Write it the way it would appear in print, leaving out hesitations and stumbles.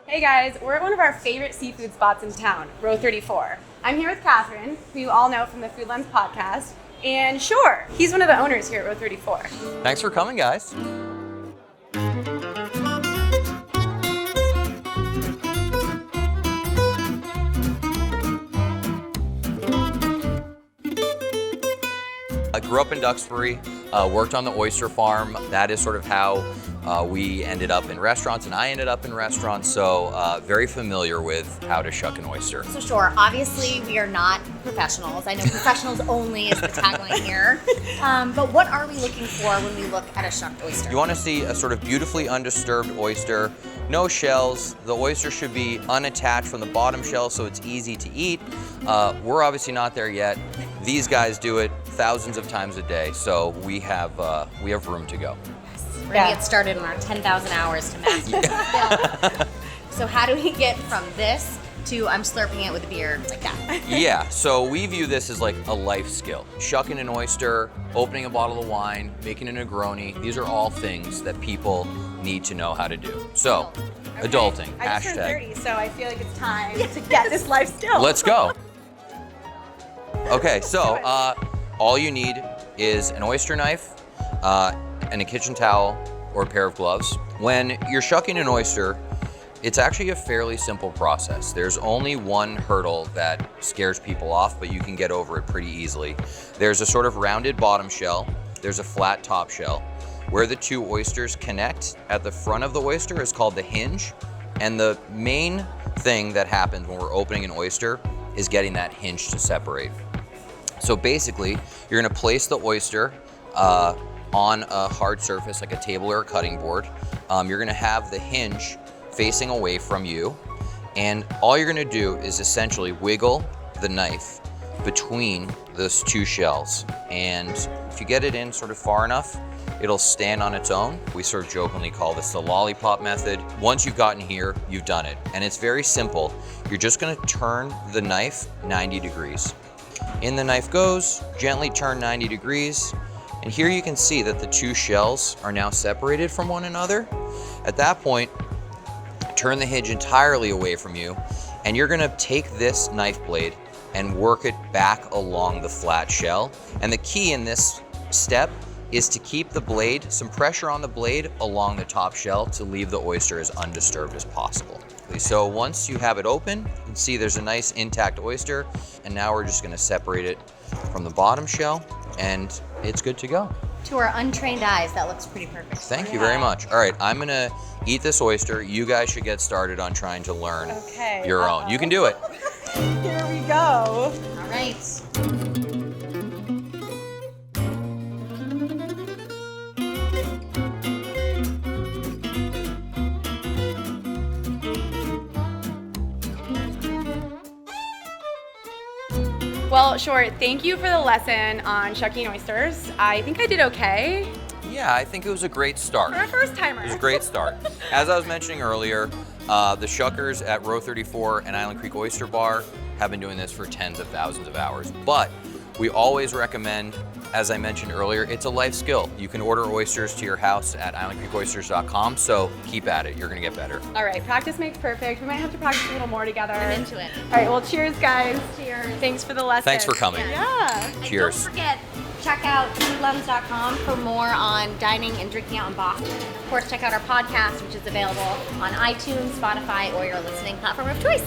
Hey guys, we're at one of our favorite seafood spots in town, Row 34. I'm here with Catherine, who you all know from the Food Lens podcast, and Shore. He's one of the owners here at Row 34. Thanks for coming, guys. I grew up in Duxbury, worked on the oyster farm. That is sort of how we ended up in restaurants, and I ended up in restaurants, so very familiar with how to shuck an oyster. So Shore, obviously we are not professionals. I know professionals only is the tagline here. But what are we looking for when we look at a shucked oyster? You want to see a sort of beautifully undisturbed oyster, no shells. The oyster should be unattached from the bottom shell so it's easy to eat. We're obviously not there yet. These guys do it thousands of times a day, so we have room to go. We're gonna get started on our 10,000 hours to master this skill. So how do we get from this to I'm slurping it with a beer like that? Yeah, so we view this as like a life skill. Shucking an oyster, opening a bottle of wine, making a Negroni, these are all things that people need to know how to do. So, adulting, I just turned hashtag. 30, so I feel like it's time to get this life skill. Let's go. Okay, so all you need is an oyster knife and a kitchen towel or a pair of gloves. When you're shucking an oyster, it's actually a fairly simple process. There's only one hurdle that scares people off, but you can get over it pretty easily. There's a sort of rounded bottom shell. There's a flat top shell. Where the two oysters connect at the front of the oyster is called the hinge. And the main thing that happens when we're opening an oyster is getting that hinge to separate. So basically, you're gonna place the oyster on a hard surface like a table or a cutting board. You're gonna have the hinge facing away from you, and all you're gonna do is essentially wiggle the knife between those two shells. And if you get it in sort of far enough, it'll stand on its own. We sort of jokingly call this the lollipop method. Once you've gotten here, you've done it. And it's very simple. You're just gonna turn the knife 90 degrees. In the knife goes, gently turn 90 degrees. And here you can see that the two shells are now separated from one another. At that point, turn the hinge entirely away from you, and you're gonna take this knife blade and work it back along the flat shell. And the key in this step is to keep the blade, some pressure on the blade along the top shell to leave the oyster as undisturbed as possible. So once you have it open, you can see there's a nice intact oyster, and now we're just gonna separate it from the bottom shell, and it's good to go. To our untrained eyes, that looks pretty perfect. Thank you very much. All right, I'm gonna eat this oyster. You guys should get started on trying to learn your own. You can do it. Here we go. All right. Well, Shore, thank you for the lesson on shucking oysters. I think I did okay. Yeah, I think it was a great start. For a first timer. It was a great start. As I was mentioning earlier, the shuckers at Row 34 and Island Creek Oyster Bar have been doing this for tens of thousands of hours. But we always recommend, as I mentioned earlier, it's a life skill. You can order oysters to your house at islandcreekoysters.com, so keep at it. You're gonna get better. All right, practice makes perfect. We might have to practice a little more together. I'm into it. All right, well, cheers, guys. Cheers. Thanks for the lesson. Thanks for coming. Yeah. And Cheers. don't forget, check out foodlens.com for more on dining and drinking out in Boston. Of course, check out our podcast, which is available on iTunes, Spotify, or your listening platform of choice.